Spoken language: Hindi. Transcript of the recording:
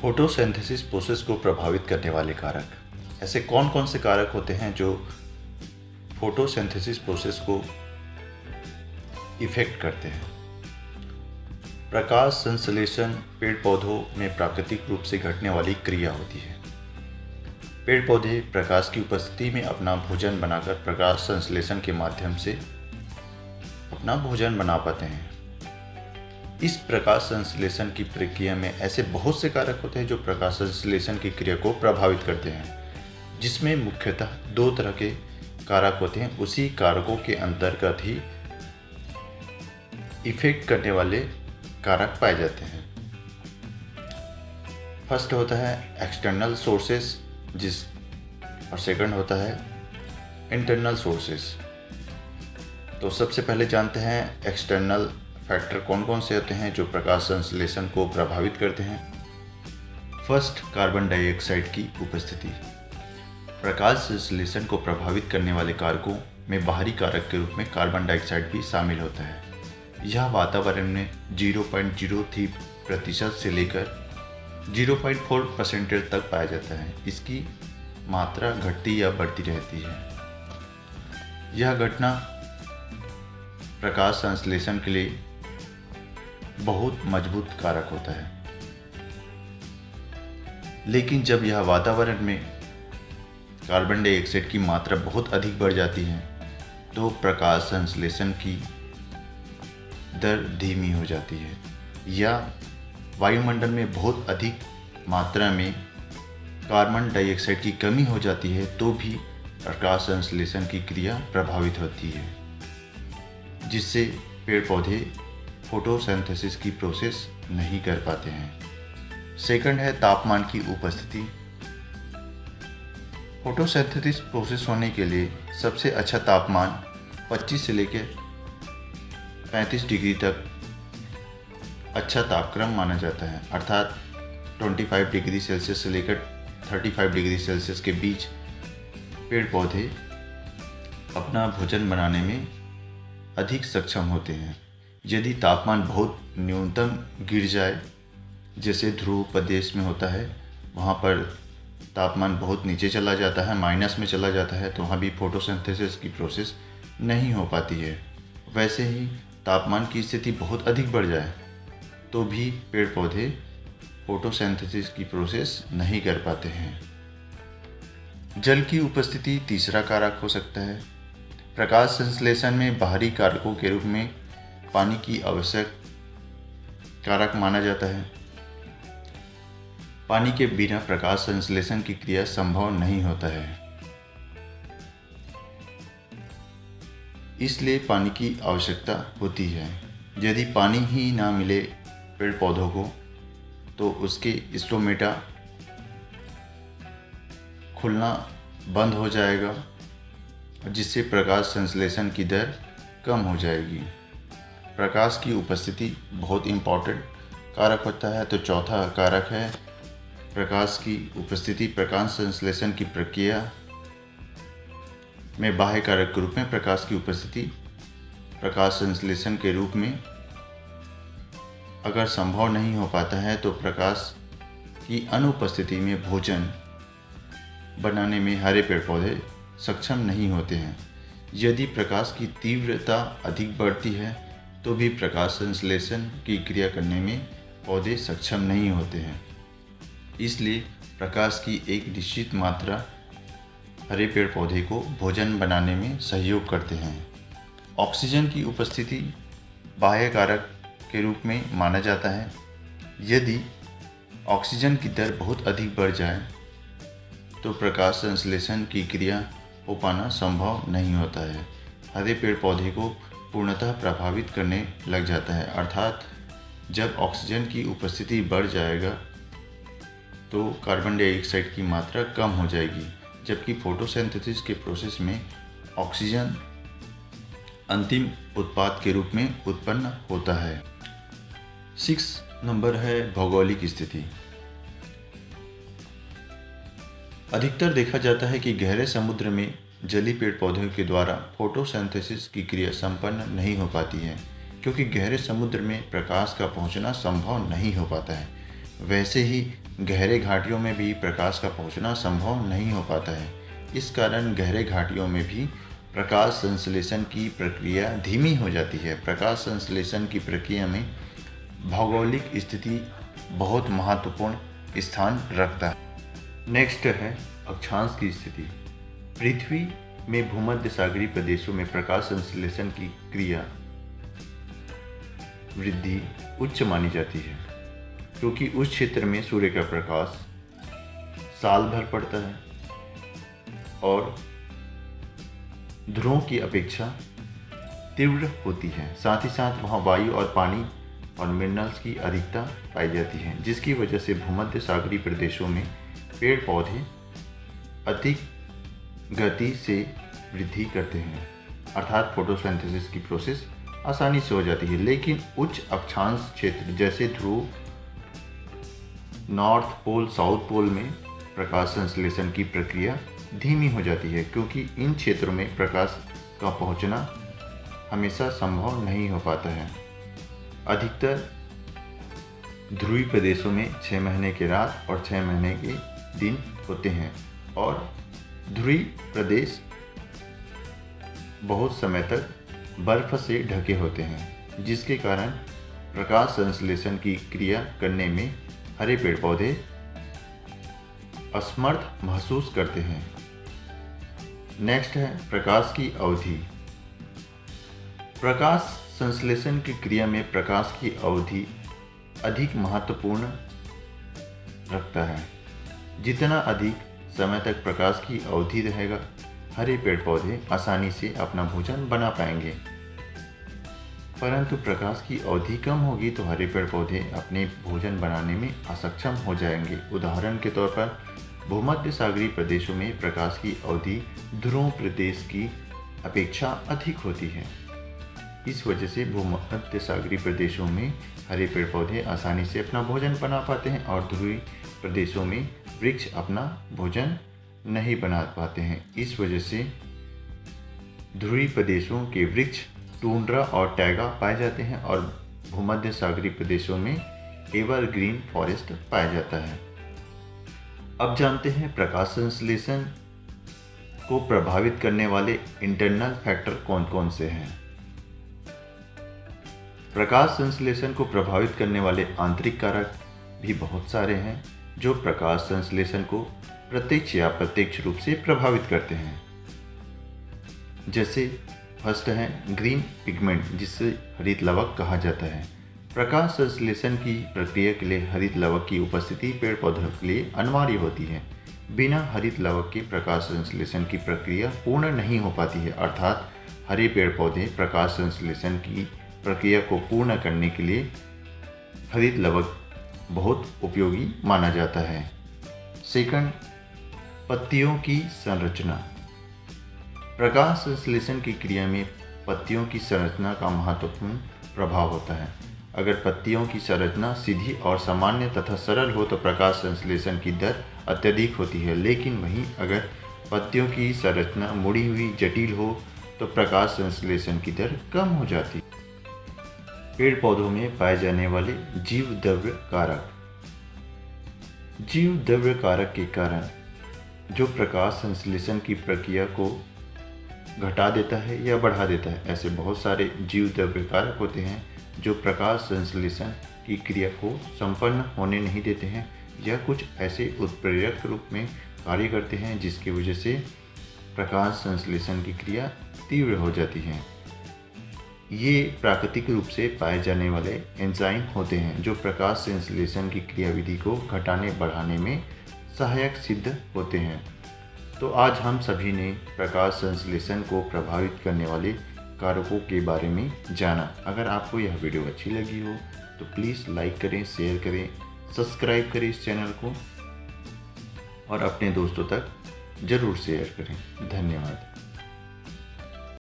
फोटोसिंथेसिस प्रोसेस को प्रभावित करने वाले कारक। ऐसे कौन कौन से कारक होते हैं जो फोटोसिंथेसिस प्रोसेस को इफेक्ट करते हैं? प्रकाश संश्लेषण पेड़ पौधों में प्राकृतिक रूप से घटने वाली क्रिया होती है। पेड़ पौधे प्रकाश की उपस्थिति में अपना भोजन बनाकर प्रकाश संश्लेषण के माध्यम से अपना भोजन बना पाते हैं। इस प्रकाश संश्लेषण की प्रक्रिया में ऐसे बहुत से कारक होते हैं जो प्रकाश संश्लेषण की क्रिया को प्रभावित करते हैं, जिसमें मुख्यतः दो तरह के कारक होते हैं। उसी कारकों के अंतर्गत ही इफेक्ट करने वाले कारक पाए जाते हैं। फर्स्ट होता है एक्सटर्नल सोर्सेस और सेकंड होता है इंटरनल सोर्सेस। तो सबसे पहले जानते हैं एक्सटर्नल फैक्टर कौन कौन से होते हैं जो प्रकाश संश्लेषण को प्रभावित करते हैं। फर्स्ट, कार्बन डाइऑक्साइड की उपस्थिति। प्रकाश संश्लेषण को प्रभावित करने वाले कारकों में बाहरी कारक के रूप में कार्बन डाइऑक्साइड भी शामिल होता है। यह वातावरण में 0.03% से लेकर 0.4% तक पाया जाता है। इसकी मात्रा घटती या बढ़ती रहती है। यह घटना प्रकाश संश्लेषण के लिए बहुत मजबूत कारक होता है। लेकिन जब यह वातावरण में कार्बन डाइऑक्साइड की मात्रा बहुत अधिक बढ़ जाती है तो प्रकाश संश्लेषण की दर धीमी हो जाती है, या वायुमंडल में बहुत अधिक मात्रा में कार्बन डाइऑक्साइड की कमी हो जाती है तो भी प्रकाश संश्लेषण की क्रिया प्रभावित होती है, जिससे पेड़ पौधे फोटोसिंथेसिस की प्रोसेस नहीं कर पाते हैं। सेकंड है तापमान की उपस्थिति। फोटोसिंथेसिस प्रोसेस होने के लिए सबसे अच्छा तापमान 25 से लेकर 35 डिग्री तक अच्छा तापक्रम माना जाता है, अर्थात 25 डिग्री सेल्सियस से लेकर 35 डिग्री सेल्सियस के बीच पेड़ पौधे अपना भोजन बनाने में अधिक सक्षम होते हैं। यदि तापमान बहुत न्यूनतम गिर जाए, जैसे ध्रुव प्रदेश में होता है, वहाँ पर तापमान बहुत नीचे चला जाता है, माइनस में चला जाता है, तो वहाँ भी फोटोसिंथेसिस की प्रोसेस नहीं हो पाती है। वैसे ही तापमान की स्थिति बहुत अधिक बढ़ जाए तो भी पेड़ पौधे फोटोसिंथेसिस की प्रोसेस नहीं कर पाते हैं। जल की उपस्थिति तीसरा कारक हो सकता है। प्रकाश संश्लेषण में बाहरी कारकों के रूप में पानी की आवश्यक कारक माना जाता है। पानी के बिना प्रकाश संश्लेषण की क्रिया संभव नहीं होता है, इसलिए पानी की आवश्यकता होती है। यदि पानी ही ना मिले पेड़ पौधों को तो उसके स्टोमेटा खुलना बंद हो जाएगा, जिससे प्रकाश संश्लेषण की दर कम हो जाएगी। प्रकाश की उपस्थिति बहुत इम्पॉर्टेंट कारक होता है। तो चौथा कारक है प्रकाश की उपस्थिति। प्रकाश संश्लेषण की प्रक्रिया में बाह्य कारक के रूप में प्रकाश की उपस्थिति प्रकाश संश्लेषण के रूप में अगर संभव नहीं हो पाता है तो प्रकाश की अनुपस्थिति में भोजन बनाने में हरे पेड़ पौधे सक्षम नहीं होते हैं। यदि प्रकाश की तीव्रता अधिक बढ़ती है तो भी प्रकाश संश्लेषण की क्रिया करने में पौधे सक्षम नहीं होते हैं। इसलिए प्रकाश की एक निश्चित मात्रा हरे पेड़ पौधे को भोजन बनाने में सहयोग करते हैं। ऑक्सीजन की उपस्थिति बाह्य कारक के रूप में माना जाता है। यदि ऑक्सीजन की दर बहुत अधिक बढ़ जाए तो प्रकाश संश्लेषण की क्रिया हो पाना संभव नहीं होता है। हरे पेड़ पौधे को पूर्णतः प्रभावित करने लग जाता है, अर्थात जब ऑक्सीजन की उपस्थिति बढ़ जाएगा तो कार्बन डाइऑक्साइड की मात्रा कम हो जाएगी, जबकि फोटोसिंथेसिस के प्रोसेस में ऑक्सीजन अंतिम उत्पाद के रूप में उत्पन्न होता है। 6 नंबर है भौगोलिक स्थिति। अधिकतर देखा जाता है कि गहरे समुद्र में जलीय पेड़ पौधों के द्वारा फोटोसिंथेसिस की क्रिया संपन्न नहीं हो पाती है, क्योंकि गहरे समुद्र में प्रकाश का पहुंचना संभव नहीं हो पाता है। वैसे ही गहरे घाटियों में भी प्रकाश का पहुंचना संभव नहीं हो पाता है। इस कारण गहरे घाटियों में भी प्रकाश संश्लेषण की प्रक्रिया धीमी हो जाती है। प्रकाश संश्लेषण की प्रक्रिया में भौगोलिक स्थिति बहुत महत्वपूर्ण स्थान रखता है। नेक्स्ट है अक्षांश की स्थिति। पृथ्वी में भूमध्य सागरीय प्रदेशों में प्रकाश संश्लेषण की क्रिया वृद्धि उच्च मानी जाती है, क्योंकि उस क्षेत्र में सूर्य का प्रकाश साल भर पड़ता है और ध्रुवों की अपेक्षा तीव्र होती है। साथ ही साथ वहाँ वायु और पानी और मिनरल्स की अधिकता पाई जाती है, जिसकी वजह से भूमध्य सागरीय प्रदेशों में पेड़ पौधे अधिक गति से वृद्धि करते हैं, अर्थात फोटोसिंथेसिस की प्रोसेस आसानी से हो जाती है। लेकिन उच्च अक्षांश क्षेत्र जैसे ध्रुव, नॉर्थ पोल, साउथ पोल में प्रकाश संश्लेषण की प्रक्रिया धीमी हो जाती है, क्योंकि इन क्षेत्रों में प्रकाश का पहुंचना हमेशा संभव नहीं हो पाता है। अधिकतर ध्रुवीय प्रदेशों में 6 महीने की रात और 6 महीने के दिन होते हैं और ध्रुवीय प्रदेश बहुत समय तक बर्फ से ढके होते हैं, जिसके कारण प्रकाश संश्लेषण की क्रिया करने में हरे पेड़ पौधे असमर्थ महसूस करते हैं। नेक्स्ट है प्रकाश की अवधि। प्रकाश संश्लेषण की क्रिया में प्रकाश की अवधि अधिक महत्वपूर्ण रखता है। जितना अधिक समय तक प्रकाश की अवधि रहेगा, हरे पेड़ पौधे आसानी से अपना भोजन बना पाएंगे। परंतु प्रकाश की अवधि कम होगी तो हरे पेड़ पौधे अपने भोजन बनाने में असक्षम हो जाएंगे। उदाहरण के तौर पर भूमध्य सागरीय प्रदेशों में प्रकाश की अवधि ध्रुव प्रदेश की अपेक्षा अधिक होती है। इस वजह से भूमध्य सागरीय प्रदेशों में हरे पेड़ पौधे आसानी से अपना भोजन बना पाते हैं और ध्रुवीय प्रदेशों में वृक्ष अपना भोजन नहीं बना पाते हैं। इस वजह से ध्रुवीय प्रदेशों के वृक्ष टुंड्रा और टैगा पाए जाते हैं और भूमध्य सागरीय प्रदेशों में एवरग्रीन फॉरेस्ट पाया जाता है। अब जानते हैं प्रकाश संश्लेषण को प्रभावित करने वाले इंटरनल फैक्टर कौन कौन से हैं। प्रकाश संश्लेषण को प्रभावित करने वाले आंतरिक कारक भी बहुत सारे हैं, जो प्रकाश संश्लेषण को प्रत्यक्ष या अप्रत्यक्ष रूप से प्रभावित करते हैं। जैसे फर्स्ट है ग्रीन पिगमेंट, जिसे हरित लवक कहा जाता है। प्रकाश संश्लेषण की प्रक्रिया के लिए हरित लवक की उपस्थिति पेड़ पौधों के लिए अनिवार्य होती है। बिना हरित लवक के प्रकाश संश्लेषण की प्रक्रिया पूर्ण नहीं हो पाती है, अर्थात हरे पेड़ पौधे प्रकाश संश्लेषण की प्रक्रिया को पूर्ण करने के लिए हरित लवक बहुत उपयोगी माना जाता है। सेकंड, पत्तियों की संरचना। प्रकाश संश्लेषण की क्रिया में पत्तियों की संरचना का महत्वपूर्ण प्रभाव होता है। अगर पत्तियों की संरचना सीधी और सामान्य तथा सरल हो तो प्रकाश संश्लेषण की दर अत्यधिक होती है, लेकिन वहीं अगर पत्तियों की संरचना मुड़ी हुई जटिल हो तो प्रकाश संश्लेषण की दर कम हो जाती है। पेड़ पौधों में पाए जाने वाले जीव द्रव्य कारक। जीव द्रव्य कारक के कारण जो प्रकाश संश्लेषण की प्रक्रिया को घटा देता है या बढ़ा देता है, ऐसे बहुत सारे जीव द्रव्य कारक होते हैं जो प्रकाश संश्लेषण की क्रिया को संपन्न होने नहीं देते हैं या कुछ ऐसे उत्प्रेरक रूप में कार्य करते हैं जिसकी वजह से प्रकाश संश्लेषण की क्रिया तीव्र हो जाती है। ये प्राकृतिक रूप से पाए जाने वाले एंजाइम होते हैं जो प्रकाश संश्लेषण की क्रियाविधि को घटाने बढ़ाने में सहायक सिद्ध होते हैं। तो आज हम सभी ने प्रकाश संश्लेषण को प्रभावित करने वाले कारकों के बारे में जाना। अगर आपको यह वीडियो अच्छी लगी हो तो प्लीज़ लाइक करें, शेयर करें, सब्सक्राइब करें इस चैनल को और अपने दोस्तों तक ज़रूर शेयर करें। धन्यवाद।